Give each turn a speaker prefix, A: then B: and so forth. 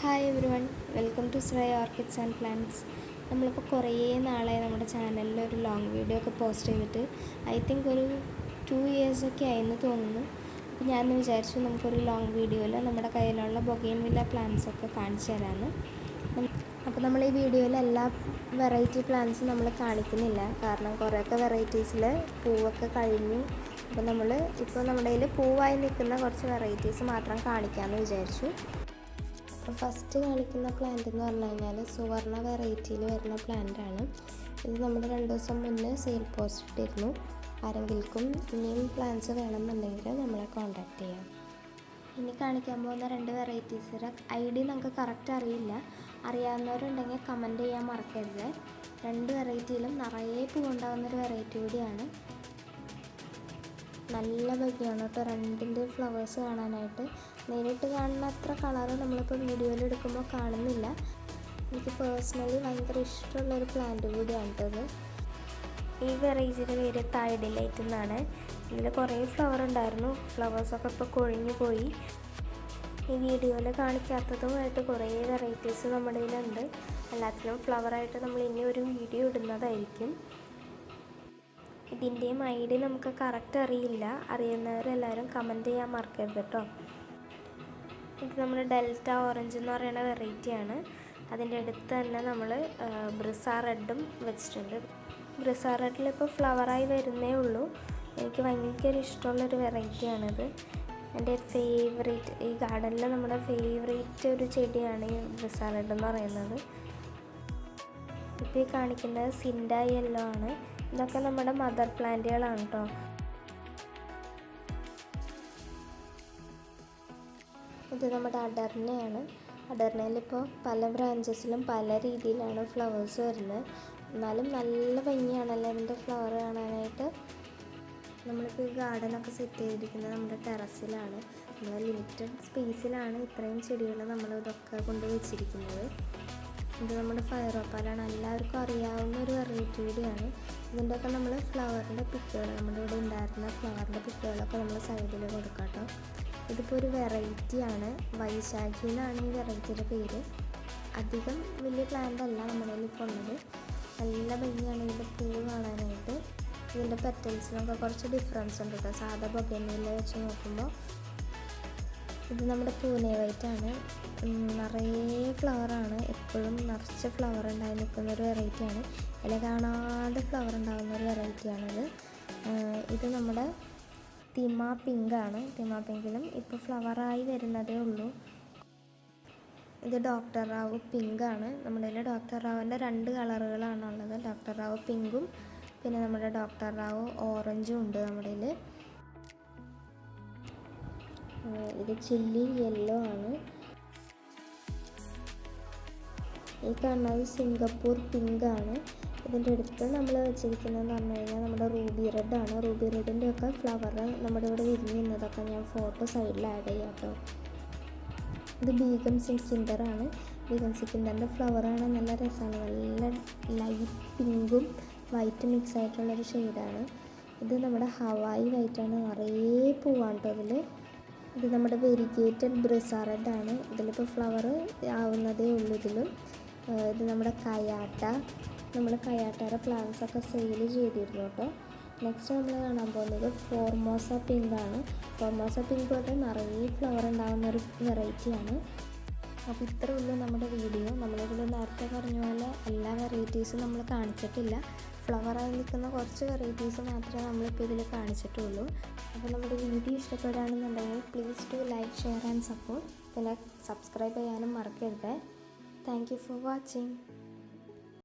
A: Hi everyone, welcome to Shreya orchids and plants. നമ്മളിപ്പോൾ കുറേ നാളായി നമ്മുടെ ചാനലിൽ ഒരു ലോങ് വീഡിയോ ഒക്കെ പോസ്റ്റ് ചെയ്തിട്ട് തിങ്ക് ഒരു 2 ഇയേഴ്സൊക്കെ ആയെന്ന് തോന്നുന്നു. അപ്പോൾ ഞാൻ വിചാരിച്ചു നമുക്കൊരു ലോങ് വീഡിയോയിൽ നമ്മുടെ കയ്യിലുള്ള ബൊഗെയിൻവില്ല പ്ലാന്റ്സ് ഒക്കെ കാണിച്ചു തരാമെന്ന്. അപ്പോൾ നമ്മൾ ഈ വീഡിയോയിൽ എല്ലാ വെറൈറ്റി പ്ലാന്റ്സും നമ്മൾ കാണിക്കുന്നില്ല, കാരണം കുറേയൊക്കെ വെറൈറ്റീസിൽ പൂവൊക്കെ കഴിഞ്ഞു. അപ്പോൾ നമ്മുടെ കയ്യിൽ പൂവായി നിൽക്കുന്ന കുറച്ച് വെറൈറ്റീസ് മാത്രം കാണിക്കാമെന്ന് വിചാരിച്ചു. അപ്പോൾ ഫസ്റ്റ് കാണിക്കുന്ന പ്ലാന്റ് എന്ന് പറഞ്ഞു കഴിഞ്ഞാൽ സുവർണ വെറൈറ്റിയിൽ വരുന്ന പ്ലാന്റാണ്. ഇത് നമ്മൾ 2 ദിവസം മുന്നേ സെയിൽ പോസ്റ്റ് ഇട്ടിരുന്നു. ആരെങ്കിലും ഇനിയും പ്ലാന്റ്സ് വേണമെന്നുണ്ടെങ്കിൽ നമ്മളെ കോൺടാക്റ്റ് ചെയ്യാം. ഇനി കാണിക്കാൻ പോകുന്ന 2 വെറൈറ്റീസിൻ്റെ ID നമുക്ക് കറക്റ്റ് അറിയില്ല. അറിയാവുന്നവരുണ്ടെങ്കിൽ കമൻറ്റ് ചെയ്യാൻ മറക്കരുത്. 2 വെറൈറ്റിയിലും നിറയെ പൂവുണ്ടാകുന്നൊരു വെറൈറ്റി കൂടിയാണ്. നല്ല ഭംഗിയാണ് കേട്ടോ രണ്ടിൻ്റെ ഫ്ലവേഴ്സ് കാണാനായിട്ട്. നേരിട്ട് കാണുന്ന അത്ര കളറ് നമ്മളിപ്പോൾ വീഡിയോയിൽ എടുക്കുമ്പോൾ കാണുന്നില്ല. എനിക്ക് പേഴ്സണലി ഭയങ്കര ഇഷ്ടമുള്ളൊരു പ്ലാന്റ് കൂടിയാണ് കേട്ടത്. ഈ വെറൈറ്റിയുടെ പേര് തായ് ഡിലൈറ്റ് എന്നാണ്. ഇതിൽ കുറേ ഫ്ലവർ ഉണ്ടായിരുന്നു, ഫ്ലവേഴ്സൊക്കെ ഇപ്പോൾ കൊഴിഞ്ഞു പോയി. ഈ വീഡിയോയിൽ കാണിക്കാത്തതുമായിട്ട് കുറേ വെറൈറ്റീസ് നമ്മുടെ കയ്യിലുണ്ട്. എല്ലാത്തിനും ഫ്ലവറായിട്ട് നമ്മൾ ഇനി ഒരു വീഡിയോ ഇടുന്നതായിരിക്കും. ഇതിൻ്റെയും ID നമുക്ക് കറക്റ്റ് അറിയില്ല. അറിയുന്നവരെല്ലാവരും കമൻറ്റ് ചെയ്യാൻ മറക്കരുത് കേട്ടോ. ഇത് നമ്മൾ ഡെൽറ്റ ഓറഞ്ച് എന്ന് പറയുന്ന വെറൈറ്റിയാണ്. അതിൻ്റെ അടുത്ത് തന്നെ നമ്മൾ ബ്രിസ റെഡും വെച്ചിട്ടുണ്ട്. ബ്രിസ റെഡിൽ ഇപ്പോൾ ഫ്ലവറായി വരുന്നേ ഉള്ളൂ. എനിക്ക് ഭയങ്കര ഇഷ്ടമുള്ളൊരു വെറൈറ്റിയാണിത്. എൻ്റെ ഫേവറേറ്റ്, ഈ ഗാർഡനിൽ നമ്മുടെ ഫേവറേറ്റ് ഒരു ചെടിയാണ് ഈ ബ്രിസ റെഡ് എന്ന് പറയുന്നത്. ഇപ്പോൾ ഈ കാണിക്കുന്നത് സിൻഡ യെല്ലോ ആണ്. ഇതൊക്കെ നമ്മുടെ മദർ പ്ലാന്റുകളാണ് കേട്ടോ. ഇത് നമ്മുടെ അഡർണയാണ്. അഡർണയിലിപ്പോൾ പല ബ്രാഞ്ചസിലും പല രീതിയിലാണ് ഫ്ലവേഴ്സ് വരുന്നത്. എന്നാലും നല്ല ഭംഗിയാണല്ലോ ഇതിൻ്റെ ഫ്ലവർ കാണാനായിട്ട്. നമ്മളിപ്പോൾ ഈ ഗാർഡനൊക്കെ സെറ്റ് ചെയ്തിരിക്കുന്നത് നമ്മുടെ ടെറസിലാണ്. നമ്മൾ ലിമിറ്റഡ് സ്പേസിലാണ് ഇത്രയും ചെടികൾ നമ്മൾ ഇതൊക്കെ കൊണ്ട് വെച്ചിരിക്കുന്നത്. ഇത് നമ്മുടെ ഫയർ ഓപ്പാലാണ്. എല്ലാവർക്കും അറിയാവുന്ന ഒരു വെറൈറ്റി കൂടിയാണ്. ഇതിൻ്റെയൊക്കെ നമ്മൾ ഫ്ലവറിൻ്റെ പിക്കുകൾ, നമ്മുടെ ഇവിടെ ഉണ്ടായിരുന്ന ഫ്ലവറിൻ്റെ പിക്കുകളൊക്കെ നമ്മൾ സൈഡിൽ കൊടുക്കാം കേട്ടോ. ഇതിപ്പോൾ ഒരു വെറൈറ്റിയാണ്, വൈശാഖി എന്നാണ് ഈ വെറൈറ്റിയുടെ പേര്. അധികം വലിയ പ്ലാന്റ് അല്ല നമ്മുടെ കയ്യിൽ ഇപ്പോൾ ഉള്ളത്. നല്ല ഭംഗിയാണ് ഇതിൻ്റെ പൂവ് കാണാനായിട്ട്. ഇതിൻ്റെ പെറ്റൽസിനൊക്കെ കുറച്ച് ഡിഫറൻസ് ഉണ്ട് കേട്ടോ സാധാ ബൊഗെയിൻവില്ല വെച്ച് നോക്കുമ്പോൾ. ഇത് നമ്മുടെ പൂനെ വൈറ്റാണ്. നിറയെ ഫ്ലവറാണ്, എപ്പോഴും നിറച്ച് ഫ്ലവർ ഉണ്ടായി നിൽക്കുന്നൊരു വെറൈറ്റിയാണ്. ഇല കാണാതെ ഫ്ലവർ ഉണ്ടാകുന്നൊരു വെറൈറ്റിയാണിത്. ഇത് നമ്മുടെ തിമ പിങ്കാണ്. തിമ പിങ്കിലും ഇപ്പോൾ ഫ്ലവറായി വരുന്നതേ ഉള്ളൂ. ഇത് ഡോക്ടർ റാവു പിങ്കാണ്. നമ്മുടെ കയ്യിൽ ഡോക്ടർ റാവുവിൻ്റെ 2 കളറുകളാണുള്ളത്. ഡോക്ടർ റാവു പിങ്കും പിന്നെ നമ്മുടെ ഡോക്ടർ റാവു ഓറഞ്ചും ഉണ്ട് നമ്മുടെ കയ്യിൽ. ഇത് ചില്ലി യെല്ലോ ആണ്. ഈ കാണുന്നത് സിംഗപ്പൂർ പിങ്ക് ആണ്. ഇതിൻ്റെ അടുത്ത് നമ്മൾ വെച്ചിരിക്കുന്നതെന്ന് പറഞ്ഞു കഴിഞ്ഞാൽ നമ്മുടെ റൂബി റെഡ് ആണ്. റൂബി റെഡിൻ്റെ ഒക്കെ ഫ്ലവർ നമ്മുടെ ഇവിടെ വിരിഞ്ഞ് നിന്നതൊക്കെ ഞാൻ ഫോട്ടോ സൈഡിൽ ആഡ് ചെയ്യാം കേട്ടോ. ഇത് ബീഗം സിക്കിൻഡറാണ്. ബീഗം സിക്കിൻഡറിൻ്റെ ഫ്ലവറാണ്, നല്ല രസമാണ്. നല്ല ലൈറ്റ് പിങ്കും വൈറ്റ് മിക്സ് ആയിട്ടുള്ളൊരു ഷെയ്ഡാണ്. ഇത് നമ്മുടെ ഹവായി വൈറ്റാണ്, നിറയെ പൂവാണ് കേട്ടോ ഇതിൽ. ഇത് നമ്മുടെ വെരിഗേറ്റഡ് ബ്രിസ റെഡ് ആണ്. ഇതിലിപ്പോൾ ഫ്ലവർ ആവുന്നതേ ഉള്ളൂ ഇതിലും. ഇത് നമ്മുടെ കയാട്ട. നമ്മൾ കയാട്ടയുടെ പ്ലാന്റ്സൊക്കെ സെയിൽ ചെയ്തിരുന്നു കേട്ടോ. നെക്സ്റ്റ് നമ്മൾ കാണാൻ പോകുന്നത് ഫോർമോസ പിങ്ക് ആണ്. ഫോർമോസ പിങ്ക് തൊട്ട് നിറയെ ഫ്ലവർ ഉണ്ടാകുന്നൊരു വെറൈറ്റിയാണ്. അപ്പോൾ ഇത്രേ ഉള്ളൂ നമ്മുടെ വീഡിയോ. നമ്മളിതിൽ നേരത്തെ പറഞ്ഞ പോലെ എല്ലാ വെറൈറ്റീസും നമ്മൾ കാണിച്ചിട്ടില്ല. ഫ്ലവറായി നിൽക്കുന്ന കുറച്ച് വെറൈറ്റീസ് മാത്രമേ നമ്മളിപ്പോൾ ഇതിൽ കാണിച്ചിട്ടുള്ളൂ. അപ്പോൾ നമ്മുടെ വീഡിയോ ഇഷ്ടപ്പെടുകയാണെന്നുണ്ടെങ്കിൽ please to like, share and support. പിന്നെ സബ്സ്ക്രൈബ് ചെയ്യാനും മറക്കരുത്. Thank you for watching.